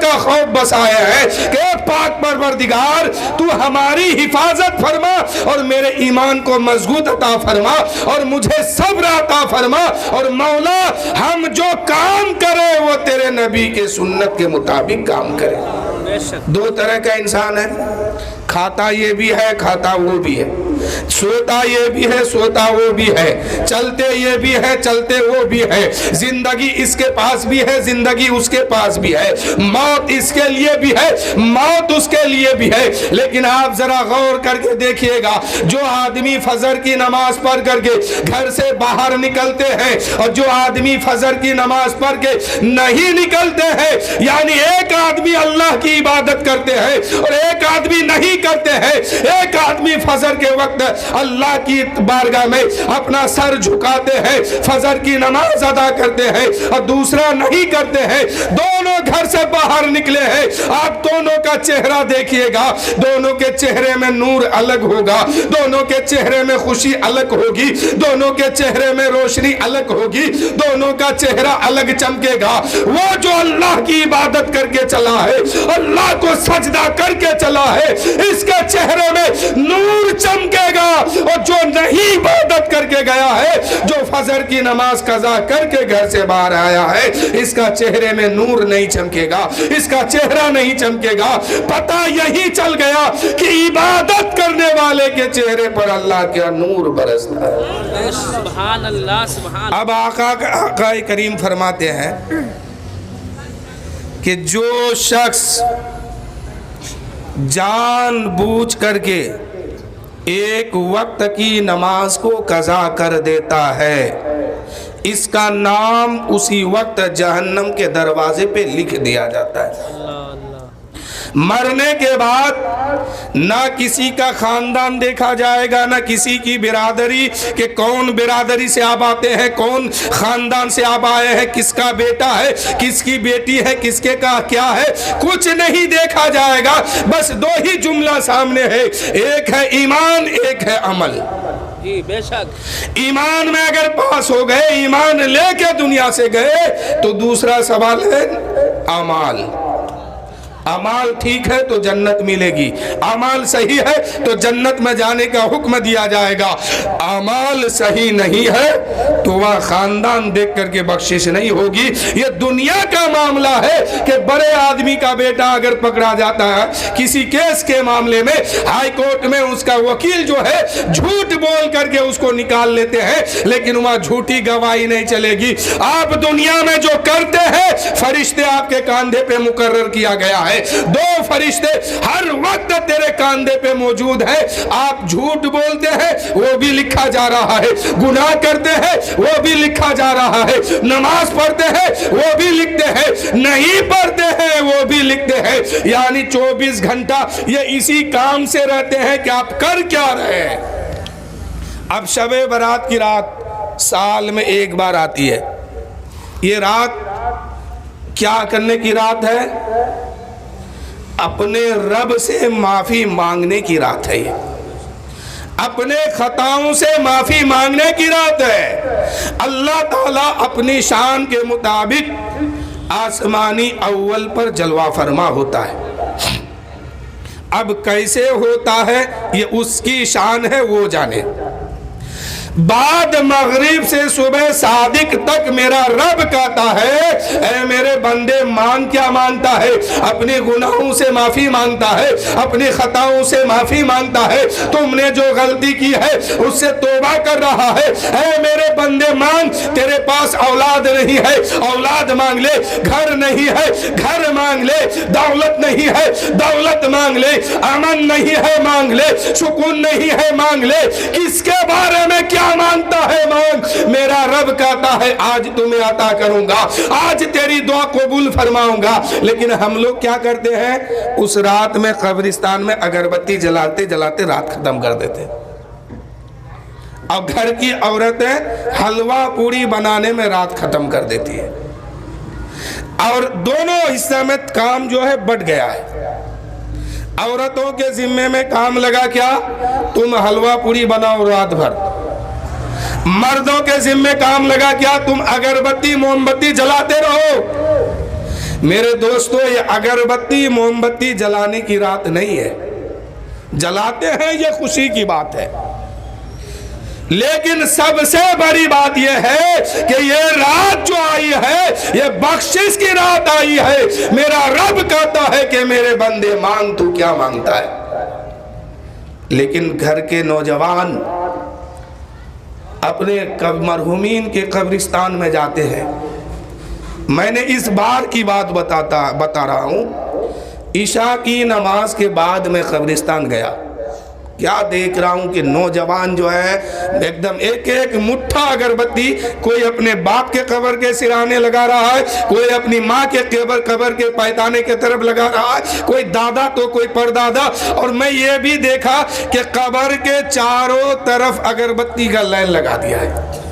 کا خوف بسایا ہے کہ پاک پروردگار تو ہماری حفاظت فرما اور میرے ایمان کو مضبوط عطا فرما اور مجھے صبر عطا فرما، اور مولا ہم جو کام کرے وہ تیرے نبی کے سنت کے مطابق کام کرے۔ دو طرح کا انسان ہے، کھاتا یہ بھی ہے کھاتا وہ بھی ہے، سوتا یہ بھی ہے سوتا وہ بھی ہے، چلتے یہ بھی ہے چلتے وہ بھی ہے، زندگی اس کے پاس بھی ہے زندگی اس کے پاس بھی ہے، موت اس کے لیے بھی ہے موت اس کے لیے بھی ہے۔ لیکن آپ ذرا غور کر کے دیکھیے گا، جو آدمی فجر کی نماز پڑھ کر کے گھر سے باہر نکلتے ہیں اور جو آدمی فجر کی نماز پڑھ کے نہیں نکلتے ہیں، یعنی ایک آدمی اللہ کی عبادت کرتے ہیں اور ایک آدمی نہیں کرتے ہیں، ایک آدمی فجر کے وقت اللہ کی بارگاہ میں اپنا سر جھکاتے ہیں، فجر کی نماز ادا کرتے ہیں، اور دوسرا نہیں کرتے ہیں، دونوں گھر سے باہر نکلے ہیں، آپ دونوں کا چہرہ دیکھیے گا، دونوں کے چہرے میں نور الگ ہوگا، دونوں کے چہرے میں خوشی الگ ہوگی، دونوں کے چہرے میں روشنی الگ ہوگی، دونوں کا چہرہ الگ چمکے گا۔ وہ جو اللہ کی عبادت کر کے چلا ہے، اللہ کو سجدہ کر کے چلا ہے، اس کے چہرے میں نور چمکے گا، اور جو نہیں عبادت کر کے گیا ہے، جو فجر کی نماز قضا کر کے گھر سے باہر آیا ہے، اس کا چہرے میں نور نہیں چمکے گا، اس کا چہرہ نہیں چمکے گا۔ پتہ یہی چل گیا کہ عبادت کرنے والے کے چہرے پر اللہ کا نور برستا ہے۔ سبحان اللہ سبحان۔ اب آقا کریم فرماتے ہیں کہ جو شخص جان بوجھ کر کے ایک وقت کی نماز کو قضا کر دیتا ہے، اس کا نام اسی وقت جہنم کے دروازے پہ لکھ دیا جاتا ہے۔ مرنے کے بعد نہ کسی کا خاندان دیکھا جائے گا، نہ کسی کی برادری کہ کون برادری سے آپ آتے ہیں، کون خاندان سے آپ آئے ہیں، کس کا بیٹا ہے کس کی بیٹی ہے، کس کے کا کیا ہے، کچھ نہیں دیکھا جائے گا۔ بس دو ہی جملہ سامنے ہے، ایک ہے ایمان ایک ہے عمل۔ جی بے شک، ایمان میں اگر پاس ہو گئے، ایمان لے کے دنیا سے گئے، تو دوسرا سوال ہے اعمال۔ اعمال ٹھیک ہے تو جنت ملے گی، اعمال صحیح ہے تو جنت میں جانے کا حکم دیا جائے گا، اعمال صحیح نہیں ہے تو وہاں خاندان دیکھ کر کے بخشش نہیں ہوگی۔ یہ دنیا کا معاملہ ہے کہ بڑے آدمی کا بیٹا اگر پکڑا جاتا ہے کسی کیس کے معاملے میں، ہائی کورٹ میں اس کا وکیل جو ہے جھوٹ بول کر کے اس کو نکال لیتے ہیں، لیکن وہاں جھوٹی گواہی نہیں چلے گی۔ آپ دنیا میں جو کرتے ہیں، فرشتے آپ کے کاندھے پہ مقرر کیا گیا ہے، دو فرشتے ہر وقت تیرے کاندھے پہ موجود ہیں۔ آپ جھوٹ بولتے ہیں وہ بھی لکھا جا رہا ہے، گناہ کرتے ہیں وہ بھی لکھا جا رہا ہے، نماز پڑھتے ہیں وہ بھی لکھتے ہیں، نہیں پڑھتے ہیں وہ بھی لکھتے ہیں، یعنی 24 گھنٹہ یہ اسی کام سے رہتے ہیں کہ آپ کر کیا رہے ہیں۔ اب شب برات کی رات سال میں ایک بار آتی ہے، یہ رات کیا کرنے کی رات ہے؟ اپنے رب سے معافی مانگنے کی رات ہے، یہ اپنے خطاؤں سے معافی مانگنے کی رات ہے۔ اللہ تعالیٰ اپنی شان کے مطابق آسمانی اول پر جلوہ فرما ہوتا ہے۔ اب کیسے ہوتا ہے یہ اس کی شان ہے، وہ جانے۔ بعد مغرب سے صبح صادق تک میرا رب کہتا ہے اے میرے بندے مانگ، کیا مانگتا ہے؟ اپنے گناہوں سے معافی مانگتا ہے، اپنی خطاؤں سے معافی مانگتا ہے، تم نے جو غلطی کی ہے اس سے توبہ کر رہا ہے۔ اے میرے بندے مانگ، تیرے پاس اولاد نہیں ہے اولاد مانگ لے، گھر نہیں ہے گھر مانگ لے، دولت نہیں ہے دولت مانگ لے، امن نہیں ہے مانگ لے، سکون نہیں ہے مانگ لے، کس کے بارے میں کیا مانگتا ہے مانگ۔ میرا رب کہتا ہے آج تمہیں عطا کروں گا، آج تیری دعا قبول فرماؤں گا۔ لیکن ہم لوگ کیا کرتے ہیں؟ اس رات میں قبرستان میں اگربتی جلاتے جلاتے رات ختم کر دیتے، اور گھر کی عورتیں حلوہ پوری بنانے میں رات ختم کر دیتی ہے، اور دونوں حصہ میں کام جو ہے بٹ گیا ہے۔ عورتوں کے ذمے میں کام لگا کیا؟ تم حلوہ پوری بناؤ رات بھر۔ مردوں کے ذمے کام لگا کیا؟ تم اگربتی موم بتی جلاتے رہو۔ میرے دوستو یہ اگربتی موم بتی جلانے کی رات نہیں ہے، جلاتے ہیں یہ خوشی کی بات ہے، لیکن سب سے بڑی بات یہ ہے کہ یہ رات جو آئی ہے یہ بخشش کی رات آئی ہے۔ میرا رب کہتا ہے کہ میرے بندے مانگ تو کیا مانگتا ہے، لیکن گھر کے نوجوان اپنے مرحومین کے قبرستان میں جاتے ہیں۔ میں نے اس بار کی بات بتا رہا ہوں، عشاء کی نماز کے بعد میں قبرستان گیا، کیا دیکھ رہا ہوں کہ نوجوان جو ہے ایک دم ایک مٹھا اگربتی، کوئی اپنے باپ کے قبر کے سرانے لگا رہا ہے، کوئی اپنی ماں کے قبر کے پائتانے کے طرف لگا رہا ہے، کوئی دادا تو کوئی پردادا، اور میں یہ بھی دیکھا کہ قبر کے چاروں طرف اگربتی کا لائن لگا دیا ہے۔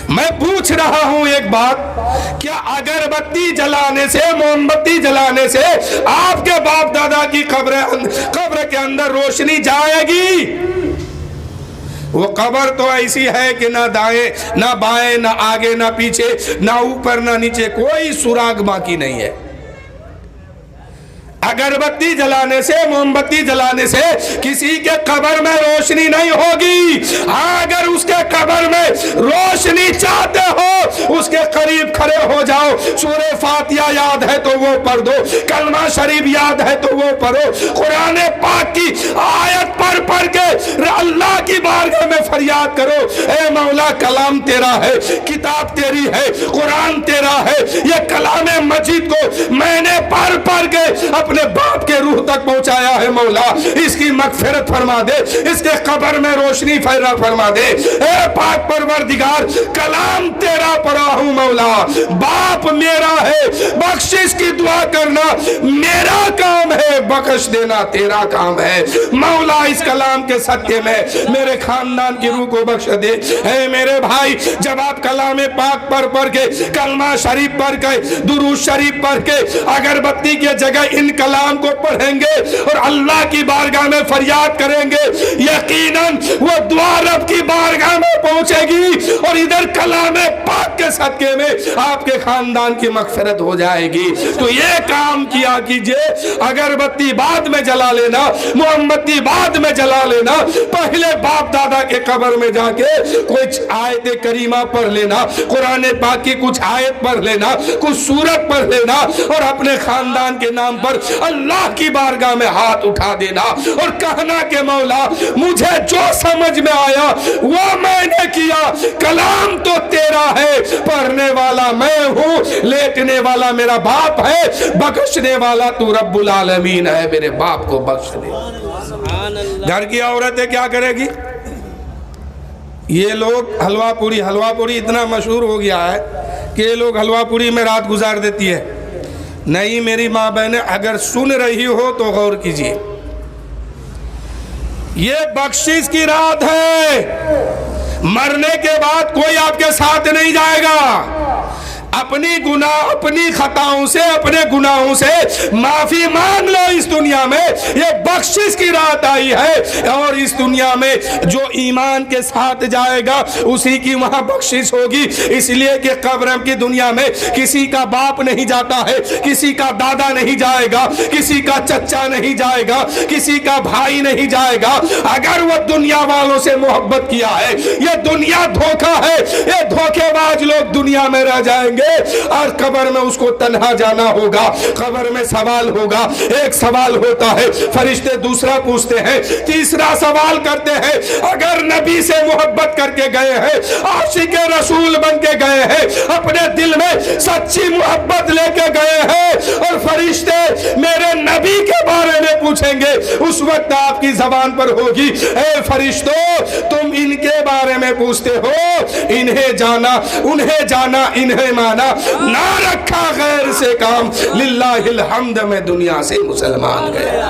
میں پوچھ رہا ہوں ایک بات، کیا اگربتی جلانے سے موم بتی جلانے سے آپ کے باپ دادا کی قبر کے اندر روشنی جائے گی؟ وہ قبر تو ایسی ہے کہ نہ دائیں نہ بائیں نہ آگے نہ پیچھے نہ اوپر نہ نیچے، کوئی سراغ باقی نہیں ہے۔ اگربتی جلانے سے موم بتی جلانے سے کسی کے قبر میں روشنی نہیں ہوگی۔ اگر اس کے قبر میں روشنی چاہتے ہو اس کے قریب کھڑے ہو جاؤ، سورہ فاتحہ یاد ہے تو وہ پڑھ دو، کلمہ شریف یاد ہے تو وہ پڑھو، قرآن پاک کی آیت پڑھ کے اللہ کی بارگاہ میں فریاد کرو، اے مولا کلام تیرا ہے، کتاب تیری ہے، قرآن تیرا ہے، یہ کلام مجید کو میں نے پڑھ کے اپنے باپ کے روح تک پہنچایا ہے، مولا اس کی مغفرت فرما دے، اس کے قبر میں روشنی فرما دے۔ اے پاک پروردگار کلام تیرا پڑھا ہوں مولا، باپ میرا ہے، بخشش کی دعا کرنا میرا کام ہے، بخش دینا تیرا کام ہے، مولا اس کلام کے صدقے میں میرے خاندان کی روح کو بخش دے۔ اے میرے بھائی جب آپ کلام پاک پڑھ کے کلمہ شریف پڑھ کے درود شریف پڑھ کے اگربتی کی جگہ ان کلام کو پڑھیں گے اور اللہ کی بارگاہ میں فریاد کریں گے، یقیناً وہ دعا رب کی بارگاہ میں پہنچے گی اور ادھر کلام پاک کے صدقے میں آپ کے خاندان کی مغفرت ہو جائے گی۔ تو یہ کام کیا کیجئے، اگربتی بعد میں جلا لینا، موم بتی بعد میں جلا لینا، پہلے باپ دادا کے قبر میں جا کے کچھ آیت کریمہ پڑھ لینا، قرآن پاک کی کچھ آیت پڑھ لینا، کچھ سورت پڑھ لینا اور اپنے خاندان کے نام پر اللہ کی بارگاہ میں ہاتھ اٹھا دینا اور کہنا کہ مولا مجھے جو سمجھ میں آیا وہ میں نے کیا، کلام تو تیرا ہے، پڑھنے والا میں ہوں، لیٹنے والا میرا باپ ہے، بخشنے والا تو رب العالمین ہے، میرے باپ کو بخش دے۔ گھر کی عورتیں کیا کرے گی؟ یہ لوگ حلوہ پوری اتنا مشہور ہو گیا ہے کہ یہ لوگ حلوہ پوری میں رات گزار دیتی ہے۔ نہیں میری ماں بہنیں اگر سن رہی ہو تو غور کیجیے، یہ بخشش کی رات ہے، مرنے کے بعد کوئی آپ کے ساتھ نہیں جائے گا، اپنی خطاؤں سے اپنے گناہوں سے معافی مانگ لو اس دنیا میں، یہ بخشش کی رات آئی ہے، اور اس دنیا میں جو ایمان کے ساتھ جائے گا اسی کی وہاں بخشش ہوگی، اس لیے کہ قبر کی دنیا میں کسی کا باپ نہیں جاتا ہے، کسی کا دادا نہیں جائے گا، کسی کا چچا نہیں جائے گا، کسی کا بھائی نہیں جائے گا، اگر وہ دنیا والوں سے محبت کیا ہے، یہ دنیا دھوکہ ہے، یہ دھوکے باز لوگ دنیا میں رہ جائیں گے اور قبر میں اس کو تنہا جانا ہوگا، قبر میں سوال ہوگا، ایک سوال ہوتا ہے، فرشتے دوسرا پوچھتے ہیں، تیسرا سوال کرتے ہیں، اگر نبی سے محبت کر کے گئے ہیں، عاشق رسول بن کے گئے ہیں، اپنے دل میں سچی محبت لے کے گئے ہیں اور فرشتے میرے نبی کے بارے میں پوچھیں گے، اس وقت آپ کی زبان پر ہوگی، اے فرشتوں تم ان کے بارے میں پوچھتے ہو، انہیں جانا انہیں مانا، نہ رکھا غیر سے کام، للہ الحمد میں دنیا سے مسلمان گئے۔